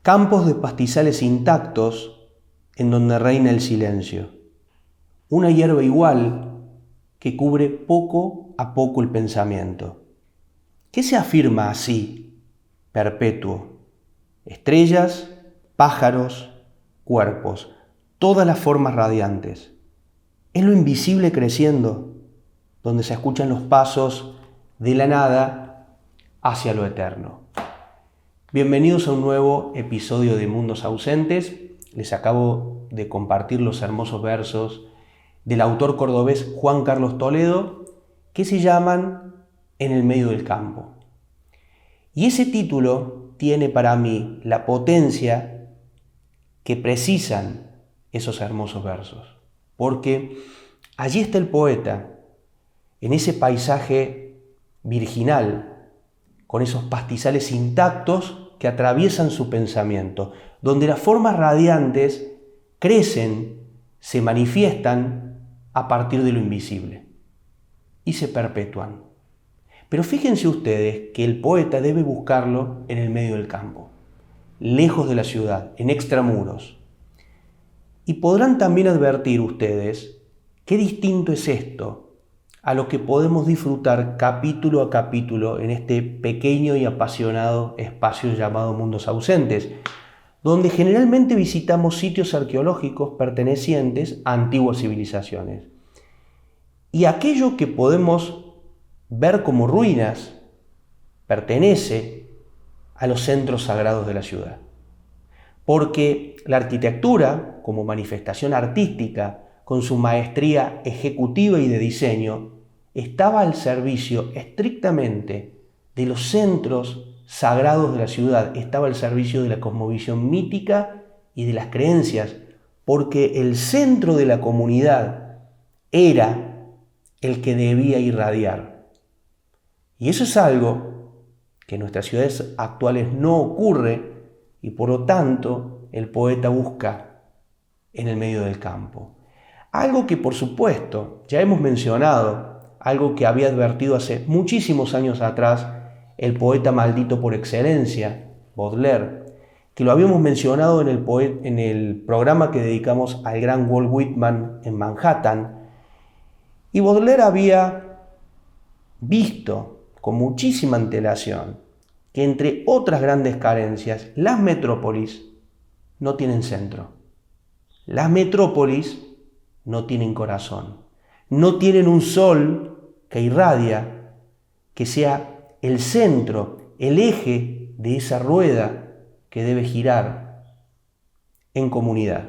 campos de pastizales intactos en donde reina el silencio, una hierba igual que cubre poco a poco el pensamiento. ¿Qué se afirma así, perpetuo? Estrellas, pájaros, cuerpos, todas las formas radiantes. Es lo invisible creciendo, donde se escuchan los pasos de la nada hacia lo eterno. Bienvenidos a un nuevo episodio de Mundos Ausentes. Les acabo de compartir los hermosos versos del autor cordobés Juan Carlos Toledo, que se llaman En el medio del campo. Y ese título tiene para mí la potencia que precisan esos hermosos versos, porque allí está el poeta, en ese paisaje virginal, con esos pastizales intactos que atraviesan su pensamiento, donde las formas radiantes crecen, se manifiestan a partir de lo invisible y se perpetúan. Pero fíjense ustedes que el poeta debe buscarlo en el medio del campo, lejos de la ciudad, en extramuros. Y podrán también advertir ustedes qué distinto es esto a lo que podemos disfrutar capítulo a capítulo en este pequeño y apasionado espacio llamado Mundos Ausentes, donde generalmente visitamos sitios arqueológicos pertenecientes a antiguas civilizaciones. Y aquello que podemos ver como ruinas pertenece a los centros sagrados de la ciudad. Porque la arquitectura, como manifestación artística, con su maestría ejecutiva y de diseño, estaba al servicio estrictamente de los centros sagrados de la ciudad, estaba al servicio de la cosmovisión mítica y de las creencias, porque el centro de la comunidad era el que debía irradiar. Y eso es algo que en nuestras ciudades actuales no ocurre y por lo tanto el poeta busca en el medio del campo. Algo que por supuesto ya hemos mencionado, algo que había advertido hace muchísimos años atrás el poeta maldito por excelencia, Baudelaire, que lo habíamos mencionado en el programa que dedicamos al gran Walt Whitman en Manhattan. Y Baudelaire había visto con muchísima antelación que entre otras grandes carencias, las metrópolis no tienen centro. Las metrópolis no tienen corazón, no tienen un sol que irradia, que sea el centro, el eje de esa rueda que debe girar en comunidad.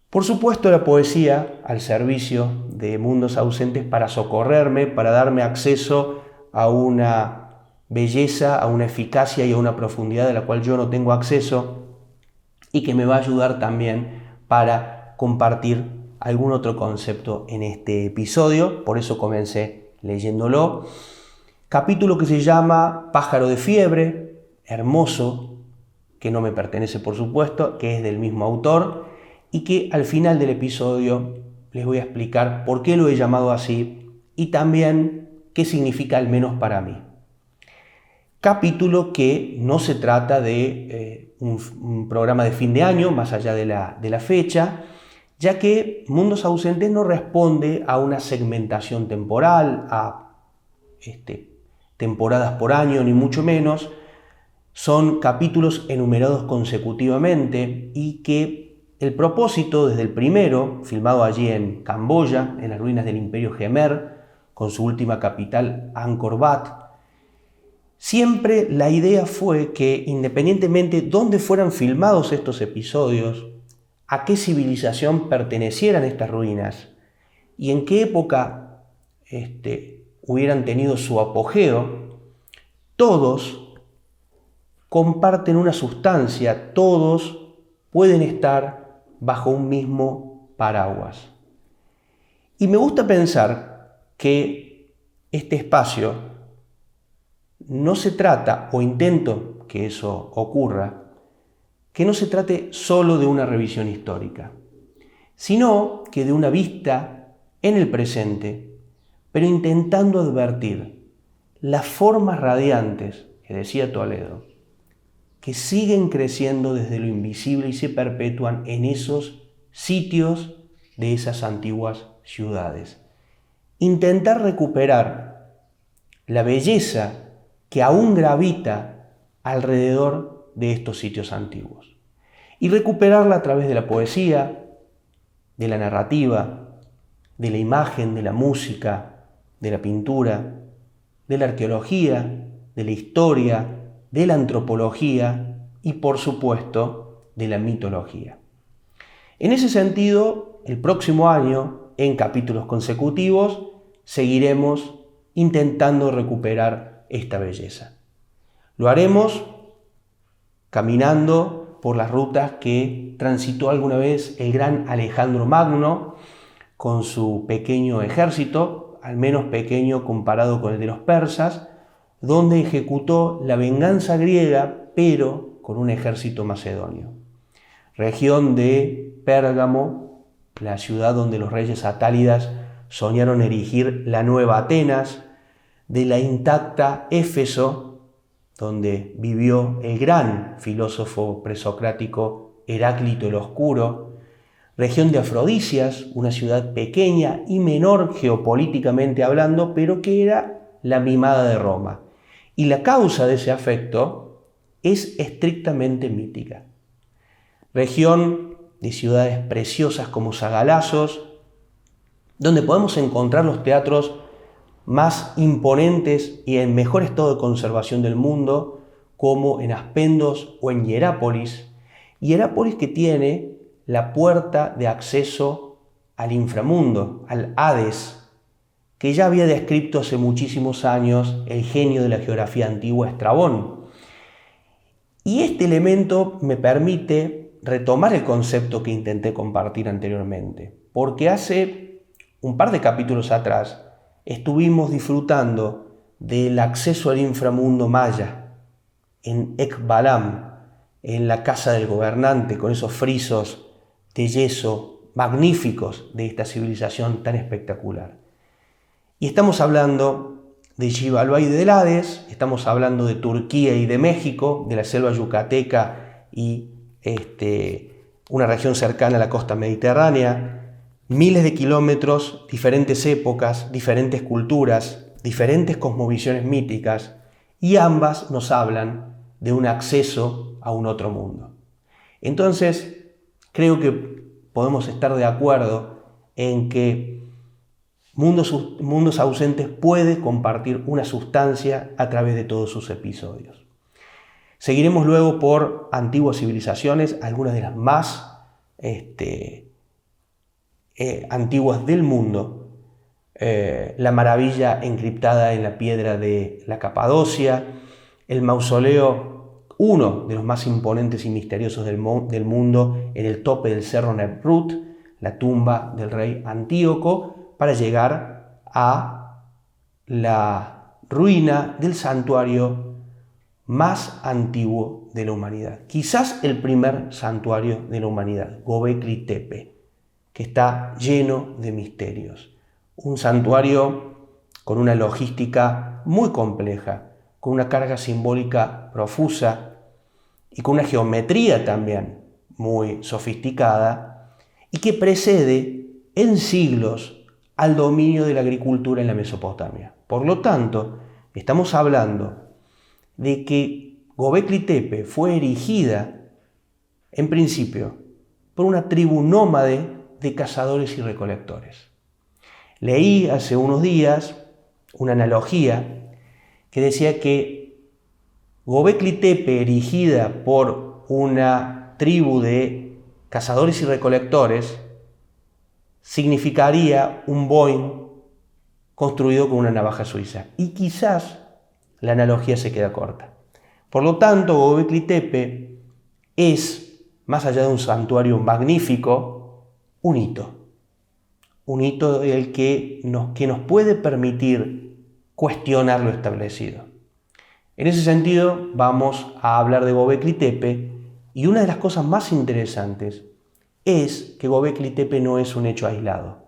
Por supuesto, la poesía al servicio de Mundos Ausentes para socorrerme, para darme acceso a una belleza, a una eficacia y a una profundidad de la cual yo no tengo acceso y que me va a ayudar también para compartir algún otro concepto en este episodio. Por eso comencé leyéndolo. Capítulo que se llama Pájaro de Fiebre, hermoso, que no me pertenece por supuesto, que es del mismo autor y que al final del episodio les voy a explicar por qué lo he llamado así y también qué significa al menos para mí. Capítulo que no se trata de un programa de fin de año, más allá de la fecha, ya que Mundos Ausentes no responde a una segmentación temporal, a temporadas por año, ni mucho menos. Son capítulos enumerados consecutivamente y que el propósito, desde el primero, filmado allí en Camboya, en las ruinas del Imperio Khmer, con su última capital, Angkor Wat, siempre la idea fue que, independientemente de dónde fueran filmados estos episodios, a qué civilización pertenecieran estas ruinas y en qué época hubieran tenido su apogeo, todos comparten una sustancia, todos pueden estar bajo un mismo paraguas. Y me gusta pensar que este espacio no se trata, o intento que eso ocurra, que no se trate solo de una revisión histórica, sino que de una vista en el presente, pero intentando advertir las formas radiantes, que decía Toledo, que siguen creciendo desde lo invisible y se perpetúan en esos sitios de esas antiguas ciudades. Intentar recuperar la belleza que aún gravita alrededor de estos sitios antiguos y recuperarla a través de la poesía, de la narrativa, de la imagen, de la música, de la pintura, de la arqueología, de la historia, de la antropología y, por supuesto, de la mitología. En ese sentido, el próximo año, en capítulos consecutivos, seguiremos intentando recuperar esta belleza. Lo haremos caminando por las rutas que transitó alguna vez el gran Alejandro Magno con su pequeño ejército, al menos pequeño comparado con el de los persas, donde ejecutó la venganza griega, pero con un ejército macedonio. Región de Pérgamo, la ciudad donde los reyes atálidas soñaron erigir la nueva Atenas, de la intacta Éfeso, donde vivió el gran filósofo presocrático Heráclito el Oscuro, región de Afrodisias, una ciudad pequeña y menor geopolíticamente hablando, pero que era la mimada de Roma. Y la causa de ese afecto es estrictamente mítica. Región de ciudades preciosas como Sagalazos, donde podemos encontrar los teatros más imponentes y en mejor estado de conservación del mundo, como en Aspendos o en Hierápolis. Hierápolis que tiene la puerta de acceso al inframundo, al Hades, que ya había descrito hace muchísimos años el genio de la geografía antigua Estrabón. Y este elemento me permite retomar el concepto que intenté compartir anteriormente, porque hace un par de capítulos atrás estuvimos disfrutando del acceso al inframundo maya en Ekbalam, en la casa del gobernante, con esos frisos de yeso magníficos de esta civilización tan espectacular. Y estamos hablando de Xibalbay del Hades, estamos hablando de Turquía y de México, de la selva yucateca y una región cercana a la costa mediterránea, miles de kilómetros, diferentes épocas, diferentes culturas, diferentes cosmovisiones míticas, y ambas nos hablan de un acceso a un otro mundo. Entonces, creo que podemos estar de acuerdo en que Mundos Ausentes puede compartir una sustancia a través de todos sus episodios. Seguiremos luego por antiguas civilizaciones, algunas de las más antiguas del mundo. La maravilla encriptada en la piedra de la Capadocia, el mausoleo, uno de los más imponentes y misteriosos del mundo, en el tope del cerro Nebrut, la tumba del rey Antíoco, para llegar a la ruina del santuario más antiguo de la humanidad. Quizás el primer santuario de la humanidad, Göbekli Tepe, que está lleno de misterios. Un santuario con una logística muy compleja, con una carga simbólica profusa y con una geometría también muy sofisticada, y que precede en siglos al dominio de la agricultura en la Mesopotamia. Por lo tanto, estamos hablando de que Göbekli Tepe fue erigida, en principio, por una tribu nómade de cazadores y recolectores. Leí hace unos días una analogía que decía que Göbekli Tepe, erigida por una tribu de cazadores y recolectores, significaría un Boeing construido con una navaja suiza. Y quizás la analogía se queda corta. Por lo tanto, Göbekli Tepe es, más allá de un santuario magnífico, un hito. Un hito que nos puede permitir cuestionar lo establecido. En ese sentido, vamos a hablar de Göbekli Tepe, y una de las cosas más interesantes es que Göbekli Tepe no es un hecho aislado.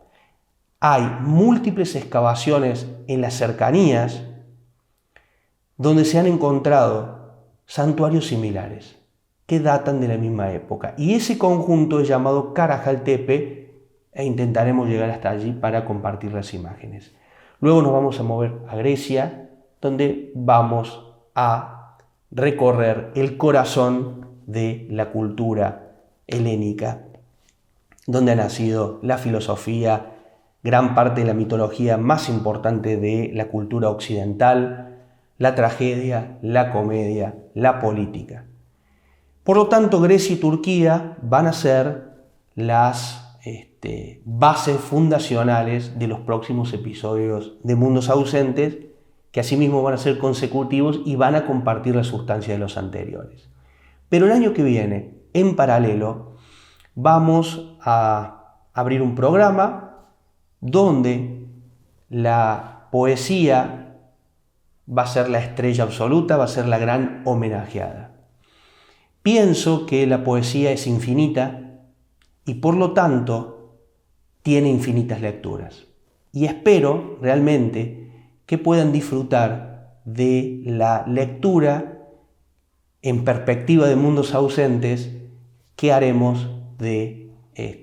Hay múltiples excavaciones en las cercanías donde se han encontrado santuarios similares que datan de la misma época. Y ese conjunto es llamado Karajaltepe e intentaremos llegar hasta allí para compartir las imágenes. Luego nos vamos a mover a Grecia, donde vamos a recorrer el corazón de la cultura helénica, donde ha nacido la filosofía, gran parte de la mitología más importante de la cultura occidental, la tragedia, la comedia, la política. Por lo tanto, Grecia y Turquía van a ser las bases fundacionales de los próximos episodios de Mundos Ausentes, que asimismo van a ser consecutivos y van a compartir la sustancia de los anteriores. Pero el año que viene, en paralelo, vamos a abrir un programa donde la poesía va a ser la estrella absoluta, va a ser la gran homenajeada. Pienso que la poesía es infinita y por lo tanto tiene infinitas lecturas. Y espero realmente que puedan disfrutar de la lectura en perspectiva de Mundos Ausentes que haremos de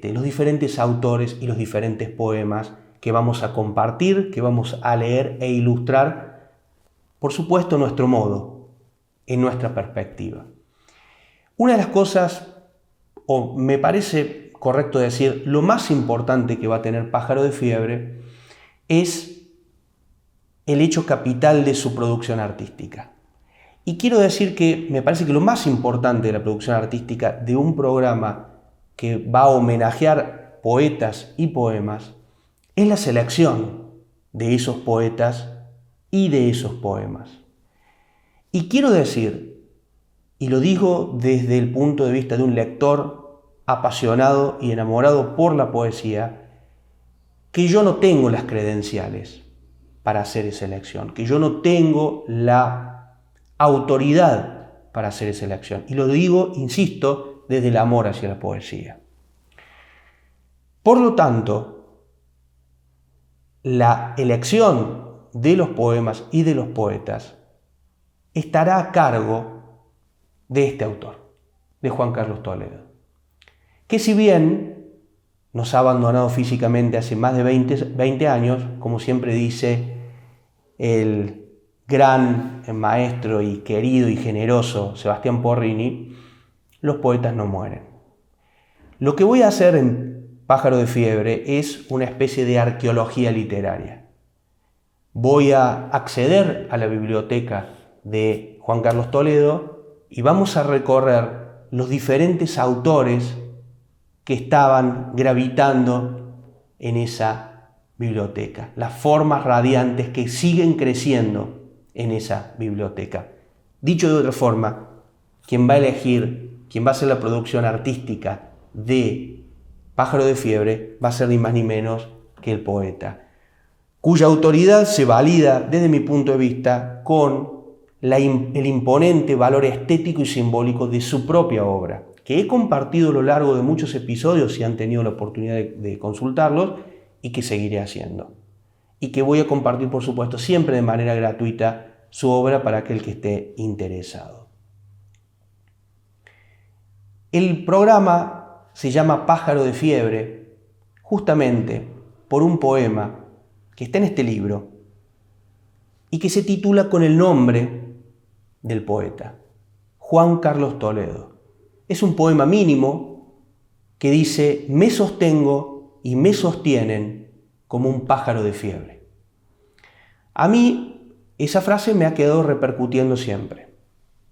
los diferentes autores y los diferentes poemas que vamos a compartir, que vamos a leer e ilustrar, por supuesto, a nuestro modo, en nuestra perspectiva. Una de las cosas, o me parece correcto decir, lo más importante que va a tener Pájaro de Fiebre es el hecho capital de su producción artística. Y quiero decir que me parece que lo más importante de la producción artística de un programa que va a homenajear poetas y poemas es la selección de esos poetas y de esos poemas. Y quiero decir, y lo digo desde el punto de vista de un lector apasionado y enamorado por la poesía, que yo no tengo las credenciales para hacer esa elección, que yo no tengo la autoridad para hacer esa elección. Y lo digo, insisto, desde el amor hacia la poesía. Por lo tanto, la elección de los poemas y de los poetas estará a cargo de este autor, de Juan Carlos Toledo, que si bien nos ha abandonado físicamente hace más de 20 años, como siempre dice el gran maestro y querido y generoso Sebastián Porrini, los poetas no mueren. Lo que voy a hacer en Pájaro de Fiebre es una especie de arqueología literaria. Voy a acceder a la biblioteca de Juan Carlos Toledo y vamos a recorrer los diferentes autores que estaban gravitando en esa biblioteca, las formas radiantes que siguen creciendo en esa biblioteca. Dicho de otra forma, quien va a elegir, quien va a hacer la producción artística de Pájaro de Fiebre va a ser ni más ni menos que el poeta, cuya autoridad se valida desde mi punto de vista con el imponente valor estético y simbólico de su propia obra, que he compartido a lo largo de muchos episodios si han tenido la oportunidad de consultarlos y que seguiré haciendo. Y que voy a compartir, por supuesto, siempre de manera gratuita su obra para aquel que esté interesado. El programa se llama Pájaro de Fiebre justamente por un poema que está en este libro y que se titula con el nombre del poeta, Juan Carlos Toledo. Es un poema mínimo que dice: me sostengo y me sostienen como un pájaro de fiebre. A mí esa frase me ha quedado repercutiendo siempre.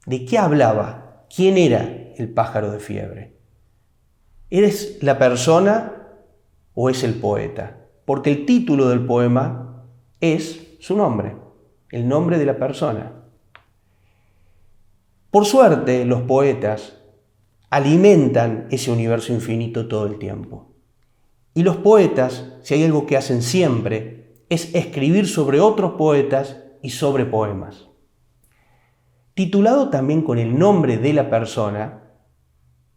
¿De qué hablaba? ¿Quién era el pájaro de fiebre? ¿Eres la persona o es el poeta? Porque el título del poema es su nombre, el nombre de la persona. Por suerte, los poetas alimentan ese universo infinito todo el tiempo. Y los poetas, si hay algo que hacen siempre, es escribir sobre otros poetas y sobre poemas. Titulado también con el nombre de la persona,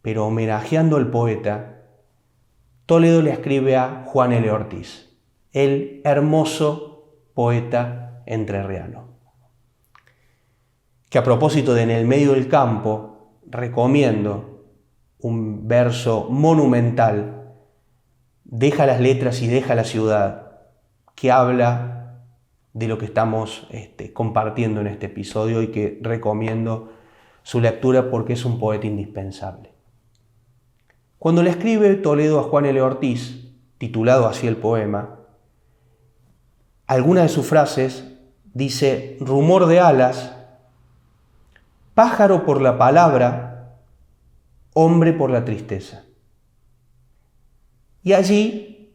pero homenajeando al poeta, Toledo le escribe a Juan L. Ortiz, el hermoso poeta entrerriano. que a propósito de En el medio del campo, recomiendo un verso monumental, Deja las letras y deja la ciudad, que habla de lo que estamos compartiendo en este episodio y que recomiendo su lectura porque es un poeta indispensable. Cuando le escribe Toledo a Juan L. Ortiz, titulado así el poema, alguna de sus frases dice: rumor de alas, pájaro por la palabra, hombre por la tristeza. Y allí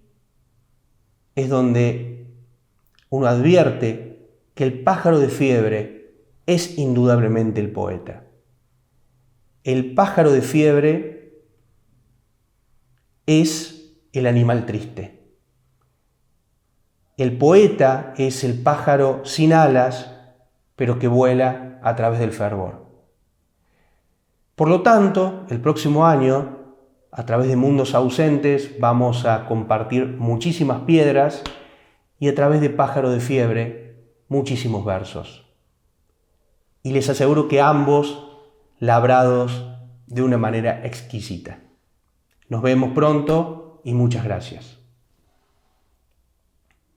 es donde uno advierte que el pájaro de fiebre es indudablemente el poeta. El pájaro de fiebre es el animal triste. El poeta es el pájaro sin alas, pero que vuela a través del fervor. Por lo tanto, el próximo año, a través de Mundos Ausentes, vamos a compartir muchísimas piedras y a través de Pájaro de Fiebre, muchísimos versos. Y les aseguro que ambos labrados de una manera exquisita. Nos vemos pronto y muchas gracias.